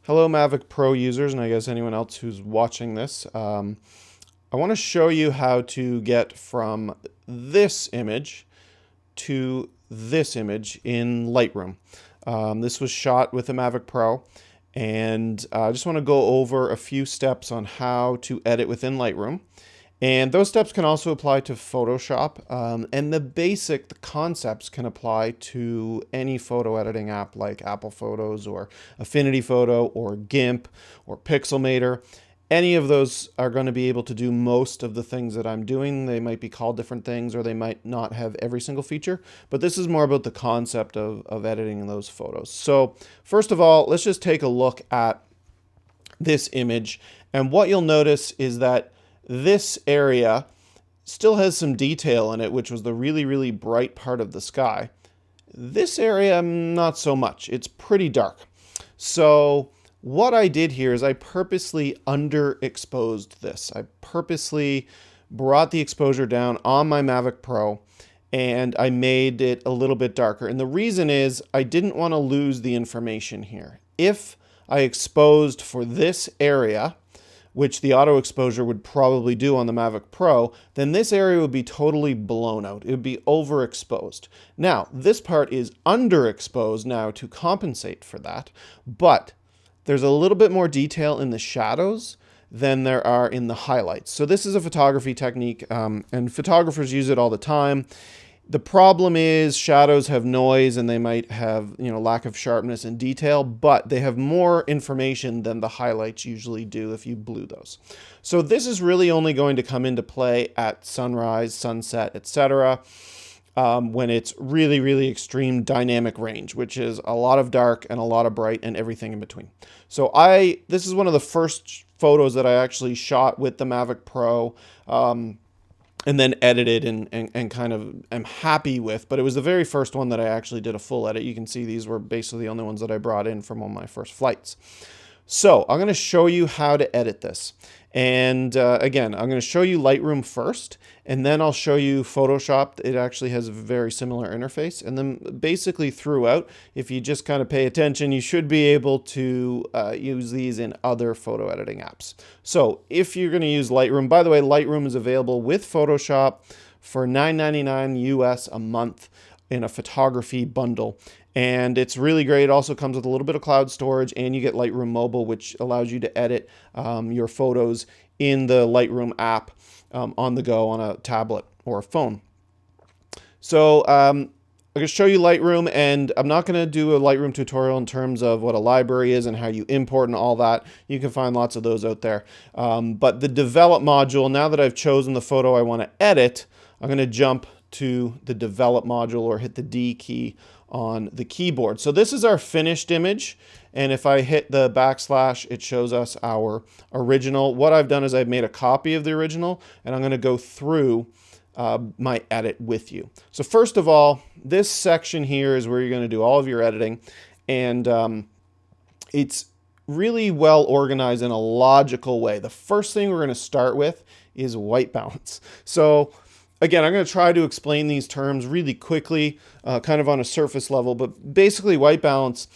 Hello Mavic Pro users, and I guess anyone else who's watching this. I want to show you how to get from this image to this image in Lightroom. This was shot with the Mavic Pro, and I just want to go over a few steps on how to edit within Lightroom. And those steps can also apply to Photoshop, and the concepts can apply to any photo editing app like Apple Photos or Affinity Photo or GIMP or Pixelmator. Any of those are going to be able to do most of the things that I'm doing. They might be called different things, or they might not have every single feature, but this is more about the concept of editing those photos. So first of all, let's just take a look at this image, and what you'll notice is that this area still has some detail in it, which was the really bright part of the sky. This area, not so much. It's pretty dark. So what I did here is I purposely underexposed this. I purposely brought the exposure down on my Mavic Pro, and I made it a little bit darker. And the reason is I didn't want to lose the information here. If I exposed for this area, which the auto exposure would probably do on the Mavic Pro, then this area would be totally blown out. It would be overexposed. Now, this part is underexposed now to compensate for that, but there's a little bit more detail in the shadows than there are in the highlights. So this is a photography technique, and photographers use it all the time. The problem is shadows have noise, and they might have, lack of sharpness and detail, but they have more information than the highlights usually do if you blew those. So this is really only going to come into play at sunrise, sunset, etc. When it's really extreme dynamic range, which is a lot of dark and a lot of bright and everything in between. So this is one of the first photos that I actually shot with the Mavic Pro, and then edited and kind of am happy with, but it was the very first one that I actually did a full edit. You can see these were basically the only ones that I brought in from one of my first flights. So I'm going to show you how to edit this. And again, I'm going to show you Lightroom first, and then I'll show you Photoshop. It actually has a very similar interface. And then basically throughout, if you just kind of pay attention, you should be able to use these in other photo editing apps. So if you're going to use Lightroom, by the way, Lightroom is available with Photoshop for $9.99 US a month in a photography bundle. And it's really great. It also comes with a little bit of cloud storage, and you get Lightroom Mobile, which allows you to edit your photos in the Lightroom app on the go on a tablet or a phone. So I'm going to show you Lightroom, and I'm not going to do a Lightroom tutorial in terms of what a library is and how you import and all that. You can find lots of those out there. But the develop module, now that I've chosen the photo I want to edit, I'm going to jump to the develop module or hit the D key on the keyboard. So this is our finished image, and if I hit the backslash, it shows us our original. What I've done is I've made a copy of the original, and I'm going to go through my edit with you. So first of all, this section here is where you're going to do all of your editing, and it's really well organized in a logical way. The first thing we're going to start with is white balance. So again, I'm going to try to explain these terms really quickly, kind of on a surface level, but basically white balance,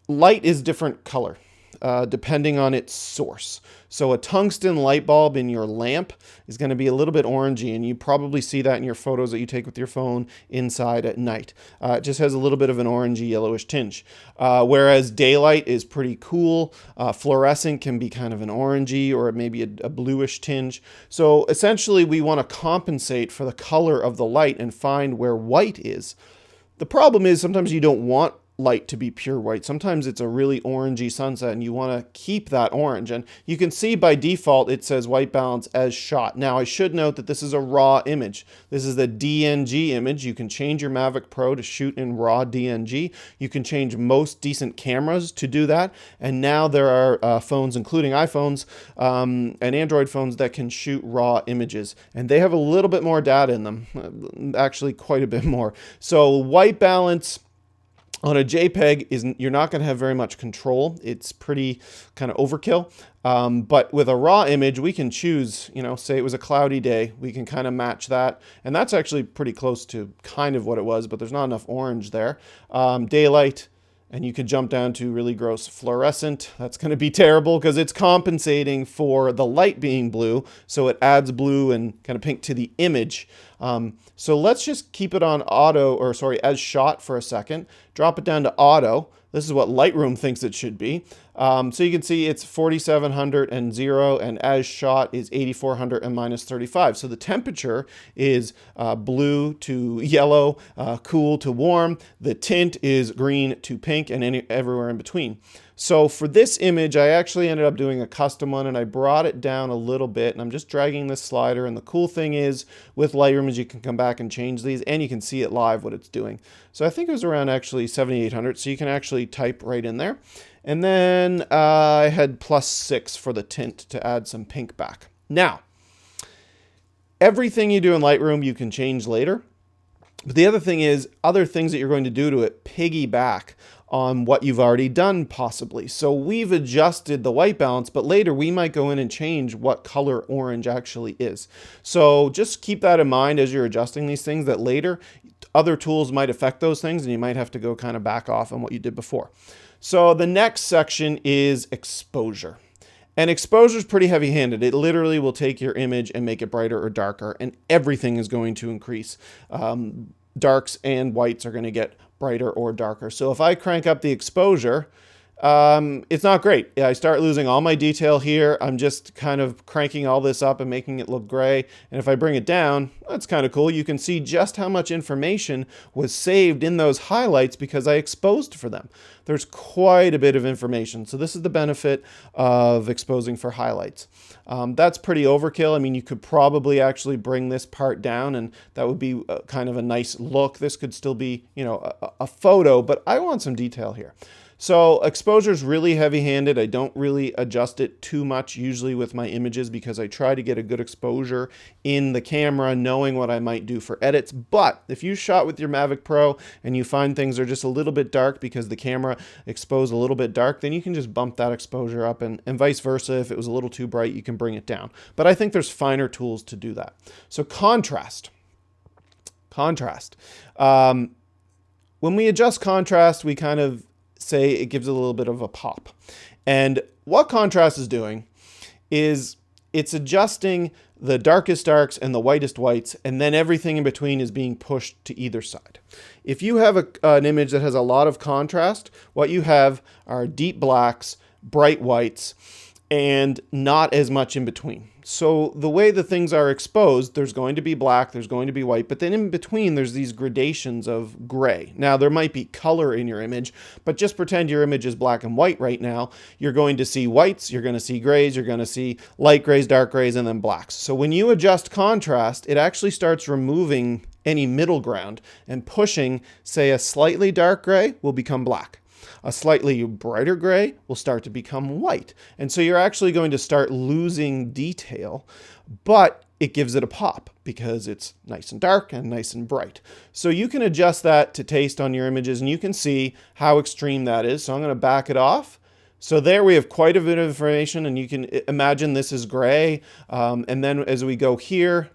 light is different color depending on its source. So a tungsten light bulb in your lamp is going to be a little bit orangey, and you probably see that in your photos that you take with your phone inside at night. It just has a little bit of an orangey yellowish tinge. Whereas daylight is pretty cool. Fluorescent can be kind of an orangey or maybe a bluish tinge. So essentially we want to compensate for the color of the light and find where white is. The problem is sometimes you don't want light to be pure white. Sometimes it's a really orangey sunset and you want to keep that orange, and you can see by default it says white balance as shot. Now I should note that this is a RAW image. This is the DNG image. You can change your Mavic Pro to shoot in RAW DNG. You can change most decent cameras to do that, and now there are phones, including iPhones and Android phones, that can shoot RAW images, and they have a little bit more data in them, actually quite a bit more. So white balance on a JPEG, you're not going to have very much control. It's pretty kind of overkill. But with a raw image, we can choose, say it was a cloudy day, we can kind of match that. And that's actually pretty close to kind of what it was, but there's not enough orange there. Daylight And you could jump down to really gross fluorescent. That's going to be terrible because it's compensating for the light being blue. So it adds blue and kind of pink to the image. So let's just keep it on auto, or sorry, as shot for a second. Drop it down to auto. This is what Lightroom thinks it should be. So you can see it's 4700 and 0, and as shot is 8400 and -35. So the temperature is blue to yellow, cool to warm. The tint is green to pink, and everywhere in between. So for this image, I actually ended up doing a custom one, and I brought it down a little bit, and I'm just dragging this slider. And the cool thing is with Lightroom is you can come back and change these, and you can see it live what it's doing. So I think it was around actually 7800, so you can actually type right in there. And then I had +6 for the tint to add some pink back. Now, everything you do in Lightroom you can change later. But the other thing is, other things that you're going to do to it piggyback on what you've already done possibly. So we've adjusted the white balance, but later we might go in and change what color orange actually is. So just keep that in mind as you're adjusting these things, that later other tools might affect those things and you might have to go kind of back off on what you did before. So the next section is exposure. And exposure is pretty heavy-handed. It literally will take your image and make it brighter or darker, and everything is going to increase. Darks and whites are going to get brighter or darker. So if I crank up the exposure, it's not great. I start losing all my detail here. I'm just kind of cranking all this up and making it look gray. And if I bring it down, that's kind of cool. You can see just how much information was saved in those highlights because I exposed for them. There's quite a bit of information. So this is the benefit of exposing for highlights. That's pretty overkill. I mean, you could probably actually bring this part down and that would be kind of a nice look. This could still be, you know, a photo, but I want some detail here. So exposure is really heavy-handed. I don't really adjust it too much usually with my images because I try to get a good exposure in the camera, knowing what I might do for edits. But if you shot with your Mavic Pro and you find things are just a little bit dark because the camera exposed a little bit dark, then you can just bump that exposure up, and vice versa. If it was a little too bright, you can bring it down. But I think there's finer tools to do that. So contrast. When we adjust contrast, we kind of say it gives it a little bit of a pop. And what contrast is doing is it's adjusting the darkest darks and the whitest whites, and then everything in between is being pushed to either side. If you have an image that has a lot of contrast, what you have are deep blacks, bright whites, and not as much in between. So the way the things are exposed, there's going to be black, there's going to be white, but then in between there's these gradations of gray. Now there might be color in your image, but just pretend your image is black and white right now. You're going to see whites, you're going to see grays, you're going to see light grays, dark grays, and then blacks. So when you adjust contrast, it actually starts removing any middle ground and pushing, say, a slightly dark gray will become black. A slightly brighter gray will start to become white. And so you're actually going to start losing detail, but it gives it a pop because it's nice and dark and nice and bright. So you can adjust that to taste on your images, and you can see how extreme that is. So I'm going to back it off. So there we have quite a bit of information, and you can imagine this is gray. And then as we go here,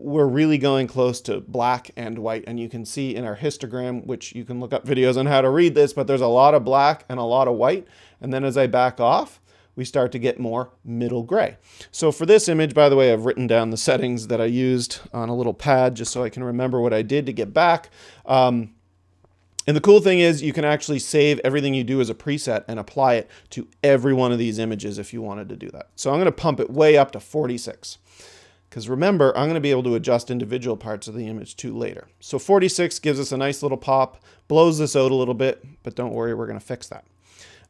we're really going close to black and white, and you can see in our histogram, which you can look up videos on how to read this, but there's a lot of black and a lot of white. And then as I back off, we start to get more middle gray. So for this image, by the way, I've written down the settings that I used on a little pad just so I can remember what I did to get back. And the cool thing is you can actually save everything you do as a preset and apply it to every one of these images if you wanted to do that. So I'm going to pump it way up to 46. Because remember, I'm going to be able to adjust individual parts of the image too later. So 46 gives us a nice little pop, blows this out a little bit, but don't worry, we're going to fix that.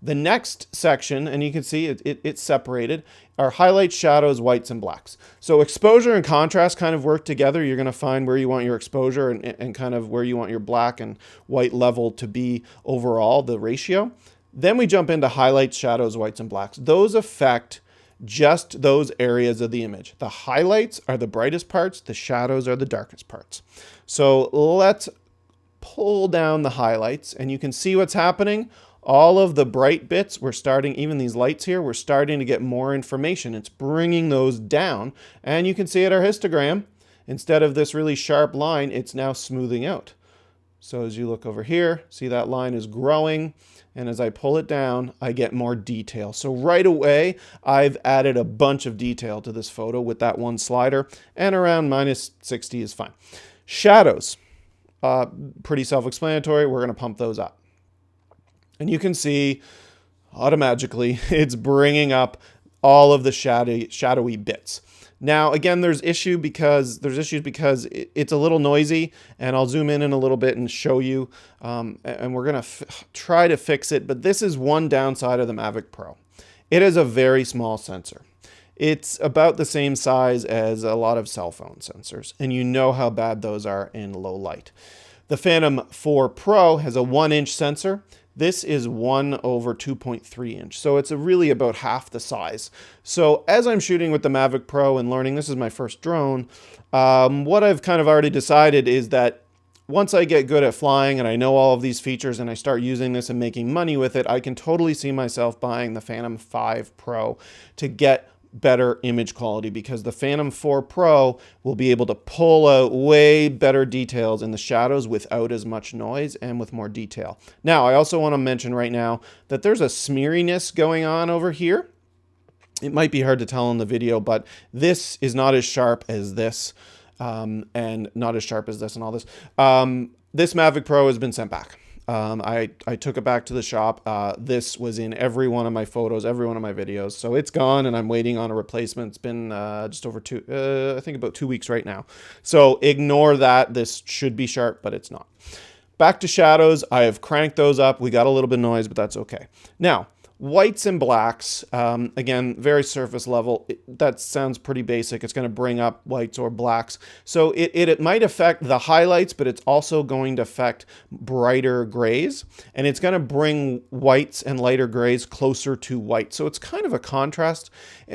The next section, and you can see it's separated, are highlights, shadows, whites, and blacks. So exposure and contrast kind of work together. You're going to find where you want your exposure and kind of where you want your black and white level to be overall, the ratio. Then we jump into highlights, shadows, whites, and blacks. Those affect just those areas of the image. The highlights are the brightest parts, the shadows are the darkest parts. So let's pull down the highlights, and you can see what's happening. All of the bright bits, we're starting, even these lights here, we're starting to get more information. It's bringing those down, and you can see at our histogram, instead of this really sharp line, it's now smoothing out. So as you look over here, see that line is growing. And as I pull it down, I get more detail. So right away, I've added a bunch of detail to this photo with that one slider, and around -60 is fine. Shadows, pretty self-explanatory. We're going to pump those up. And you can see automatically it's bringing up all of the shadowy bits. Now, again, there's issues because it's a little noisy, and I'll zoom in a little bit and show you, and we're going to try to fix it, but this is one downside of the Mavic Pro. It is a very small sensor. It's about the same size as a lot of cell phone sensors, and you know how bad those are in low light. The Phantom 4 Pro has a 1-inch sensor. This is 1/2.3 inch. So it's really about half the size. So as I'm shooting with the Mavic Pro and learning, this is my first drone, what I've kind of already decided is that once I get good at flying and I know all of these features and I start using this and making money with it, I can totally see myself buying the Phantom 5 Pro to get better image quality, because the Phantom 4 Pro will be able to pull out way better details in the shadows without as much noise and with more detail. Now, I also want to mention right now that there's a smeariness going on over here. It might be hard to tell in the video, but this is not as sharp as this, and not as sharp as this and all this. This Mavic Pro has been sent back. I took it back to the shop. This was in every one of my photos, every one of my videos. So it's gone, and I'm waiting on a replacement. It's been just over I think about 2 weeks right now. So ignore that. This should be sharp, but it's not. Back to shadows. I have cranked those up. We got a little bit of noise, but that's okay. Now, whites and blacks, again, very surface level. That sounds pretty basic. It's going to bring up whites or blacks. So it might affect the highlights, but it's also going to affect brighter grays. And it's going to bring whites and lighter grays closer to white. So it's kind of a contrast.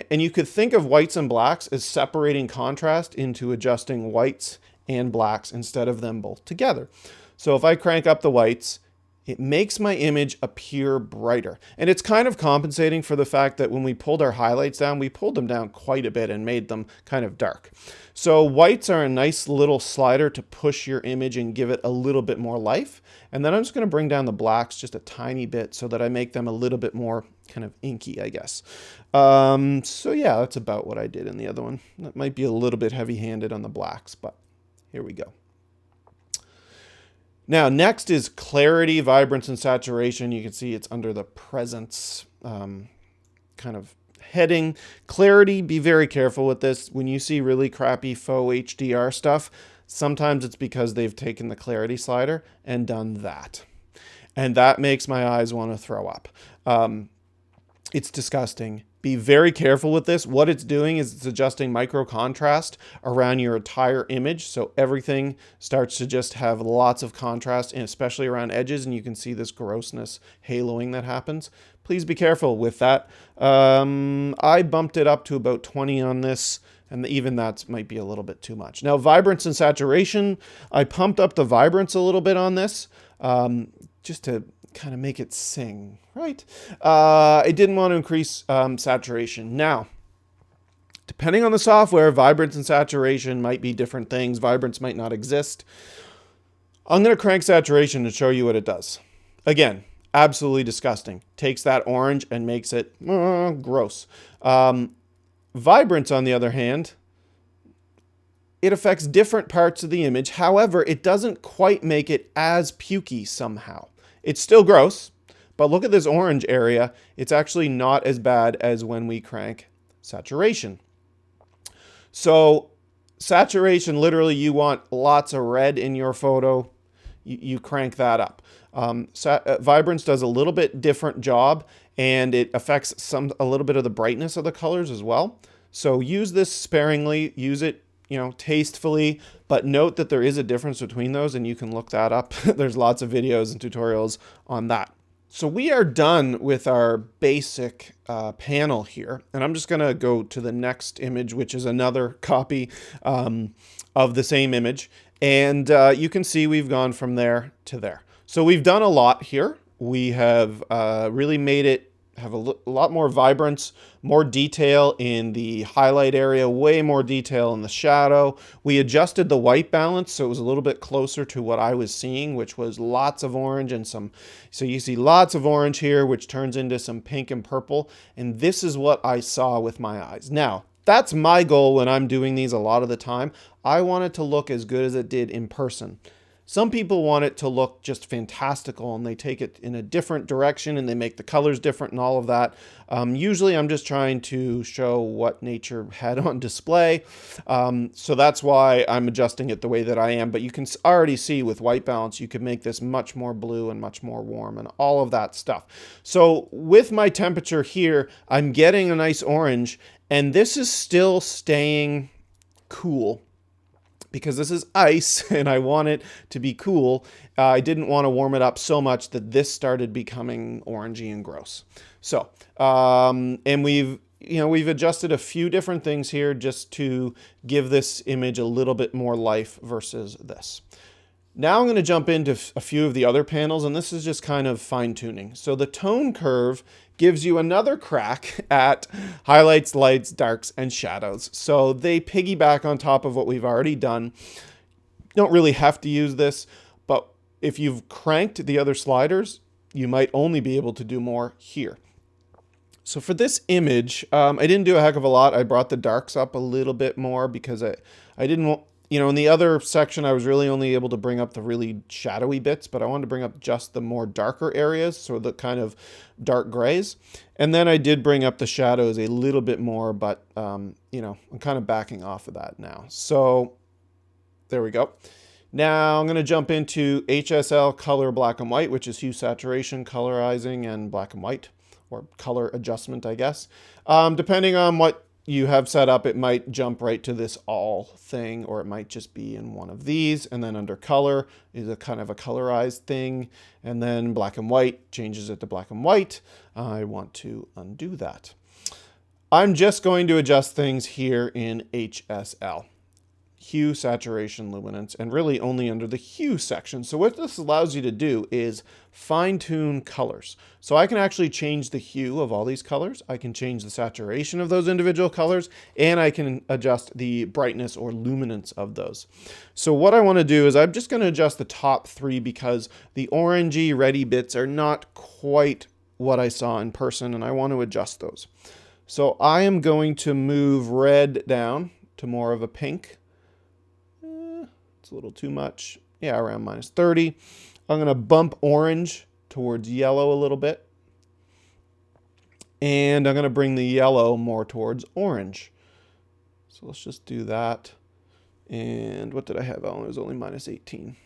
And you could think of whites and blacks as separating contrast into adjusting whites and blacks instead of them both together. So if I crank up the whites, it makes my image appear brighter. And it's kind of compensating for the fact that when we pulled our highlights down, we pulled them down quite a bit and made them kind of dark. So whites are a nice little slider to push your image and give it a little bit more life. And then I'm just going to bring down the blacks just a tiny bit so that I make them a little bit more kind of inky, I guess. So yeah, that's about what I did in the other one. That might be a little bit heavy-handed on the blacks, but here we go. Now, next is clarity, vibrance, and saturation. You can see it's under the presence kind of heading. Clarity, be very careful with this. When you see really crappy faux HDR stuff, sometimes it's because they've taken the clarity slider and done that. And that makes my eyes want to throw up. It's disgusting. Be very careful with this. What it's doing is it's adjusting micro contrast around your entire image. So everything starts to just have lots of contrast, and especially around edges. And you can see this grossness haloing that happens. Please be careful with that. I bumped it up to about 20 on this, and even that might be a little bit too much. Now, vibrance and saturation, I pumped up the vibrance a little bit on this, just to kind of make it sing, right? I didn't want to increase saturation. Now, depending on the software, vibrance and saturation might be different things. Vibrance might not exist. I'm going to crank saturation to show you what it does. Again, absolutely disgusting. Takes that orange and makes it gross. Vibrance, on the other hand, it affects different parts of the image. However, it doesn't quite make it as pukey somehow. It's still gross, but look at this orange area. It's actually not as bad as when we crank saturation. So saturation, literally you want lots of red in your photo, you crank that up. Vibrance does a little bit different job, and it affects a little bit of the brightness of the colors as well. So use this sparingly, use it tastefully, but note that there is a difference between those, and you can look that up. There's lots of videos and tutorials on that. So we are done with our basic panel here, and I'm just gonna go to the next image, which is another copy of the same image. And you can see we've gone from there to there. So we've done a lot here. We have really made it have a lot more vibrance, more detail in the highlight area, way more detail in the shadow. We adjusted the white balance so it was a little bit closer to what I was seeing, which was lots of orange and some, so you see lots of orange here, which turns into some pink and purple. And this is what I saw with my eyes. Now, that's my goal when I'm doing these a lot of the time. I want it to look as good as it did in person. Some people want it to look just fantastical and they take it in a different direction and they make the colors different and all of that. Usually I'm just trying to show what nature had on display. So that's why I'm adjusting it the way that I am. But you can already see with white balance, you could make this much more blue and much more warm and all of that stuff. So with my temperature here, I'm getting a nice orange and this is still staying cool, because this is ice and I want it to be cool. I didn't want to warm it up so much that this started becoming orangey and gross. So, and we've adjusted a few different things here just to give this image a little bit more life versus this. Now I'm going to jump into a few of the other panels, and this is just kind of fine tuning. So the tone curve gives you another crack at highlights, lights, darks, and shadows. So they piggyback on top of what we've already done. You don't really have to use this, but if you've cranked the other sliders, you might only be able to do more here. So for this image, I didn't do a heck of a lot. I brought the darks up a little bit more because I didn't want, in the other section, I was really only able to bring up the really shadowy bits, but I wanted to bring up just the more darker areas, so the kind of dark grays. And then I did bring up the shadows a little bit more, but, I'm kind of backing off of that now. So there we go. Now I'm going to jump into HSL color black and white, which is hue saturation, colorizing, and black and white, or color adjustment, I guess. Depending on what you have set up, it might jump right to this all thing, or it might just be in one of these. And then under color is a kind of a colorized thing. And then black and white changes it to black and white. I want to undo that. I'm just going to adjust things here in HSL. Hue, saturation, luminance, and really only under the hue section. So what this allows you to do is fine-tune colors. So I can actually change the hue of all these colors. I can change the saturation of those individual colors, and I can adjust the brightness or luminance of those. So what I want to do is I'm just going to adjust the top three because the orangey, reddy bits are not quite what I saw in person, and I want to adjust those. So I am going to move red down to more of a pink. It's a little too much. Yeah, around -30. I'm going to bump orange towards yellow a little bit. And I'm going to bring the yellow more towards orange. So let's just do that. And what did I have? Oh, it was only -18.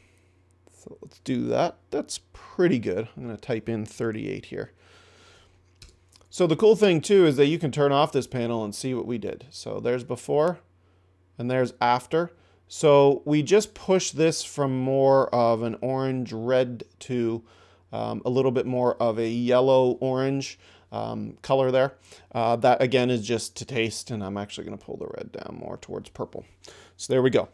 So let's do that. That's pretty good. I'm going to type in 38 here. So the cool thing too is that you can turn off this panel and see what we did. So there's before and there's after. So we just push this from more of an orange red to a little bit more of a yellow orange color there. That again is just to taste, and I'm actually going to pull the red down more towards purple. So there we go.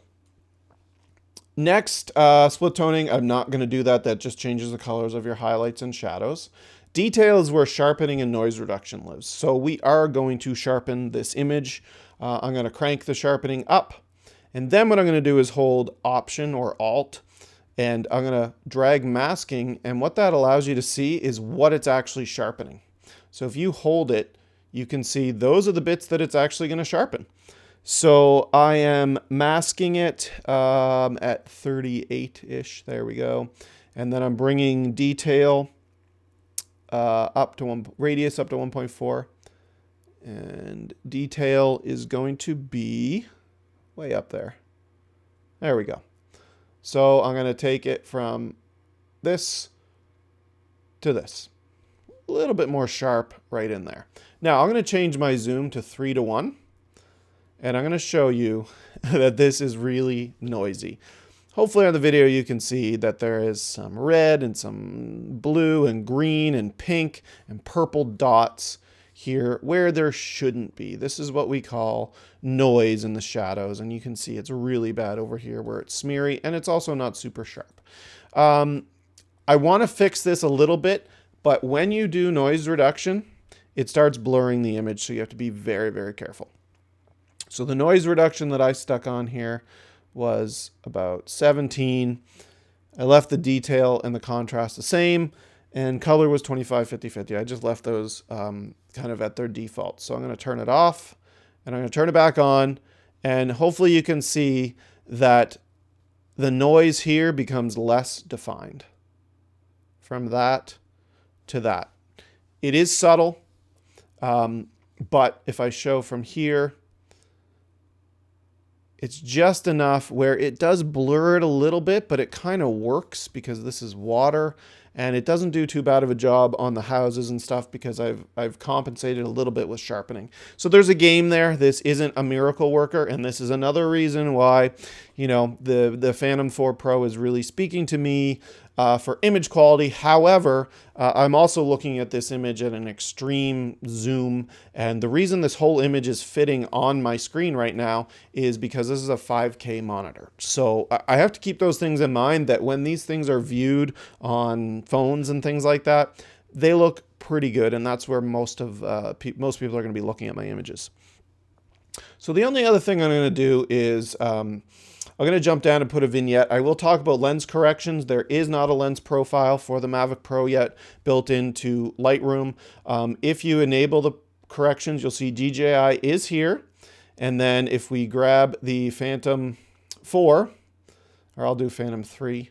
Next, split toning. I'm not going to do that. That just changes the colors of your highlights and shadows. Detail is where sharpening and noise reduction lives. So we are going to sharpen this image. I'm going to crank the sharpening up. And then what I'm going to do is hold Option or Alt, and I'm going to drag masking. And what that allows you to see is what it's actually sharpening. So if you hold it, you can see those are the bits that it's actually going to sharpen. So I am masking it at 38-ish. There we go. And then I'm bringing detail up to radius up to 1.4. And detail is going to be way up there. There we go. So I'm going to take it from this to this. A little bit more sharp right in there. Now I'm going to change my zoom to 3:1. And I'm going to show you that this is really noisy. Hopefully on the video you can see that there is some red and some blue and green and pink and purple dots here where there shouldn't be. This is what we call noise in the shadows, and you can see it's really bad over here where it's smeary, and it's also not super sharp. I want to fix this a little bit, but when you do noise reduction, it starts blurring the image, so you have to be very, very careful. So the noise reduction that I stuck on here was about 17. I left the detail and the contrast the same, and color was 25, 50, 50. I just left those kind of at their default. So I'm going to turn it off, and I'm going to turn it back on, and hopefully you can see that the noise here becomes less defined from that to that. It is subtle, but if I show from here, it's just enough where it does blur it a little bit, but it kind of works because this is water, and it doesn't do too bad of a job on the houses and stuff because I've compensated a little bit with sharpening. So there's a game there. This isn't a miracle worker, and this is another reason why, you know, the Phantom 4 Pro is really speaking to me for image quality. However, I'm also looking at this image at an extreme zoom, and the reason this whole image is fitting on my screen right now is because this is a 5K monitor. So I have to keep those things in mind, that when these things are viewed on phones and things like that, they look pretty good, and that's where most people are going to be looking at my images. So the only other thing I'm going to do is I'm going to jump down and put a vignette. I will talk about lens corrections. There is not a lens profile for the Mavic Pro yet built into Lightroom. If you enable the corrections, you'll see DJI is here. And then if we grab the Phantom 4, or I'll do Phantom 3,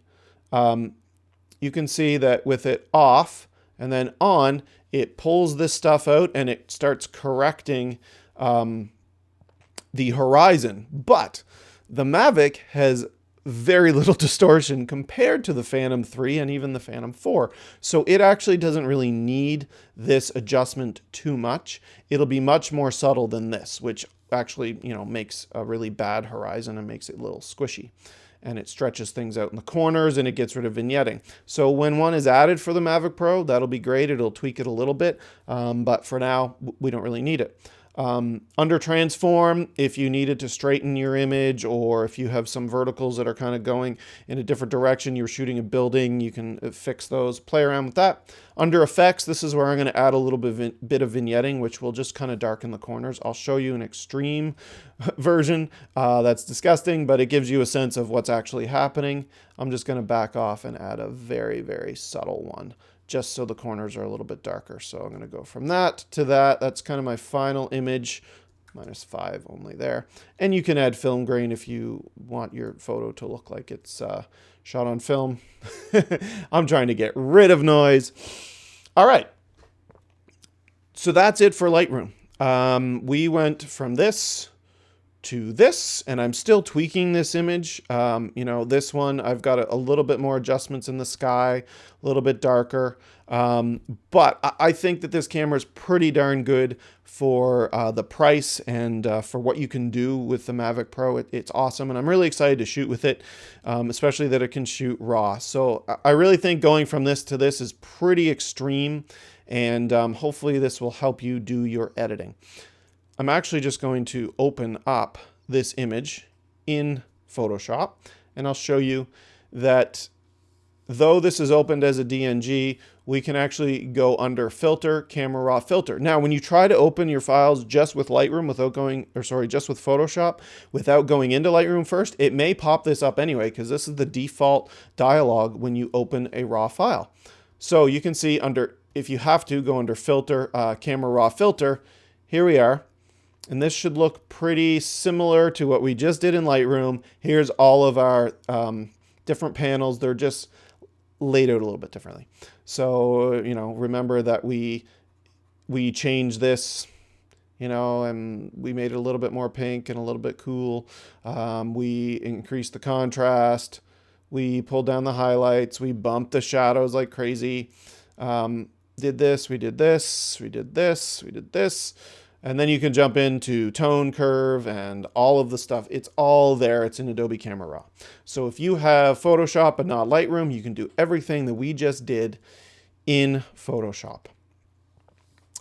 you can see that with it off and then on, it pulls this stuff out and it starts correcting the horizon. But the Mavic has very little distortion compared to the Phantom 3 and even the Phantom 4. So it actually doesn't really need this adjustment too much. It'll be much more subtle than this, which actually, you know, makes a really bad horizon and makes it a little squishy. And it stretches things out in the corners, and it gets rid of vignetting. So when one is added for the Mavic Pro, that'll be great. It'll tweak it a little bit, but for now, we don't really need it. Under transform, if you needed to straighten your image, or if you have some verticals that are kind of going in a different direction, you're shooting a building, you can fix those, play around with that. Under effects, this is where I'm going to add a little bit of vignetting, which will just kind of darken the corners. I'll show you an extreme version that's disgusting, but it gives you a sense of what's actually happening. I'm just going to back off and add a very, very subtle one, just so the corners are a little bit darker. So I'm going to go from that to that. That's kind of my final image, -5 only there. And you can add film grain if you want your photo to look like it's shot on film. I'm trying to get rid of noise. All right. So that's it for Lightroom. We went from this to this, and I'm still tweaking this image. You know, this one, I've got a little bit more adjustments in the sky, a little bit darker. But I think that this camera is pretty darn good for the price and for what you can do with the Mavic Pro. It's awesome, and I'm really excited to shoot with it, especially that it can shoot RAW. So I really think going from this to this is pretty extreme, and hopefully this will help you do your editing. I'm actually just going to open up this image in Photoshop, and I'll show you that though this is opened as a DNG, we can actually go under Filter, Camera Raw Filter. Now, when you try to open your files just with Lightroom just with Photoshop, without going into Lightroom first, it may pop this up anyway, because this is the default dialog when you open a RAW file. So you can see if you have to, go under Filter, Camera Raw Filter. Here we are. And this should look pretty similar to what we just did in Lightroom. Here's all of our different panels. They're just laid out a little bit differently. So, you know, remember that we changed this, you know, and we made it a little bit more pink and a little bit cool. We increased the contrast. We pulled down the highlights. We bumped the shadows like crazy. Did this, we did this, we did this, we did this. And then you can jump into tone curve and all of the stuff. It's all there. It's in Adobe Camera Raw. So if you have Photoshop but not Lightroom, you can do everything that we just did in Photoshop.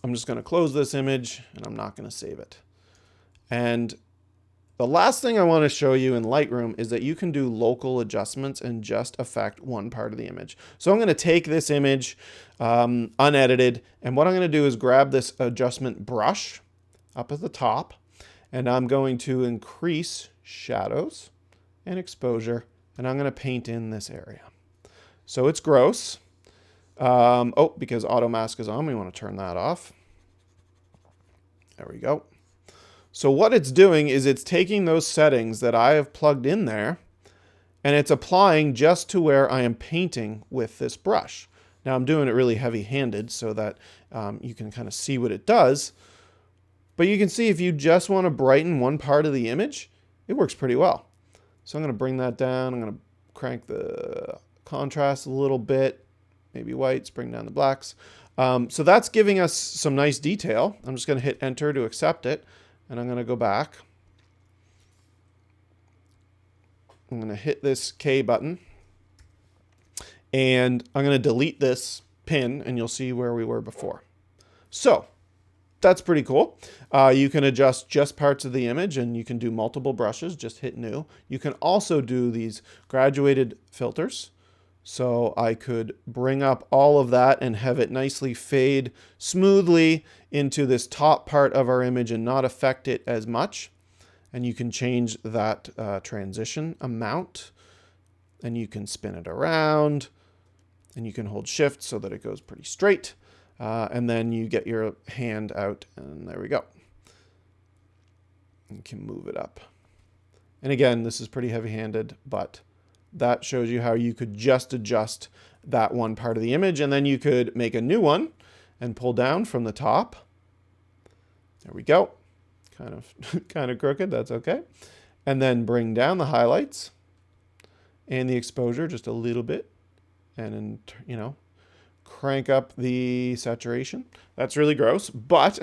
I'm just going to close this image, and I'm not going to save it. And The last thing I want to show you in Lightroom is that you can do local adjustments and just affect one part of the image. So I'm going to take this image unedited, and what I'm going to do is grab this adjustment brush up at the top, and I'm going to increase shadows and exposure, and I'm going to paint in this area. So it's gross. Oh, because auto mask is on, we want to turn that off. There we go. So what it's doing is it's taking those settings that I have plugged in there, and it's applying just to where I am painting with this brush. Now I'm doing it really heavy-handed so that you can kind of see what it does. But you can see if you just want to brighten one part of the image, it works pretty well. So I'm going to bring that down. I'm going to crank the contrast a little bit, maybe whites, bring down the blacks. So that's giving us some nice detail. I'm just going to hit enter to accept it. And I'm going to go back. I'm going to hit this K button. And I'm going to delete this pin, and you'll see where we were before. So that's pretty cool. You can adjust just parts of the image, and you can do multiple brushes. Just hit new. You can also do these graduated filters. So I could bring up all of that and have it nicely fade smoothly into this top part of our image and not affect it as much. And you can change that transition amount, and you can spin it around, and you can hold shift so that it goes pretty straight. And then you get your hand out, and there we go. You can move it up. And again, this is pretty heavy-handed, but that shows you how you could just adjust that one part of the image, and then you could make a new one and pull down from the top. There we go. Kind of crooked, that's okay. And then bring down the highlights and the exposure just a little bit, and then, crank up the saturation. That's really gross, but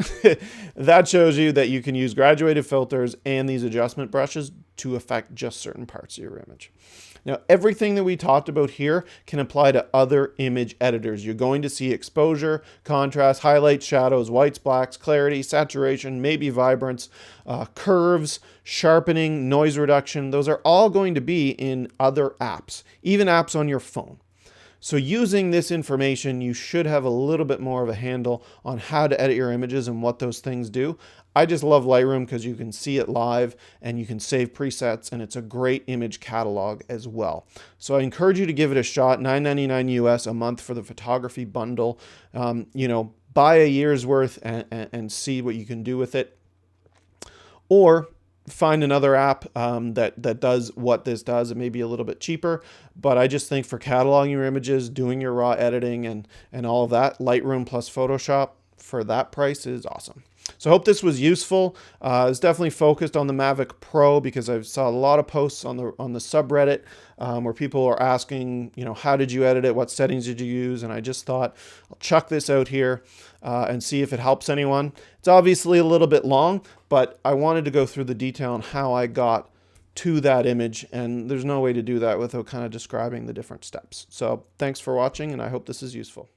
that shows you that you can use graduated filters and these adjustment brushes to affect just certain parts of your image. Now, everything that we talked about here can apply to other image editors. You're going to see exposure, contrast, highlights, shadows, whites, blacks, clarity, saturation, maybe vibrance, curves, sharpening, noise reduction. Those are all going to be in other apps, even apps on your phone. So using this information, you should have a little bit more of a handle on how to edit your images and what those things do. I just love Lightroom because you can see it live and you can save presets, and it's a great image catalog as well. So I encourage you to give it a shot. $9.99 US a month for the photography bundle. Buy a year's worth and see what you can do with it. Or find another app that does what this does. It may be a little bit cheaper, but I just think for cataloging your images, doing your raw editing and all of that, Lightroom plus Photoshop for that price is awesome. So I hope this was useful. It's definitely focused on the Mavic Pro because I saw a lot of posts on the subreddit where people are asking, how did you edit it? What settings did you use? And I just thought I'll chuck this out here and see if it helps anyone. It's obviously a little bit long, but I wanted to go through the detail on how I got to that image, and there's no way to do that without kind of describing the different steps. So thanks for watching, and I hope this is useful.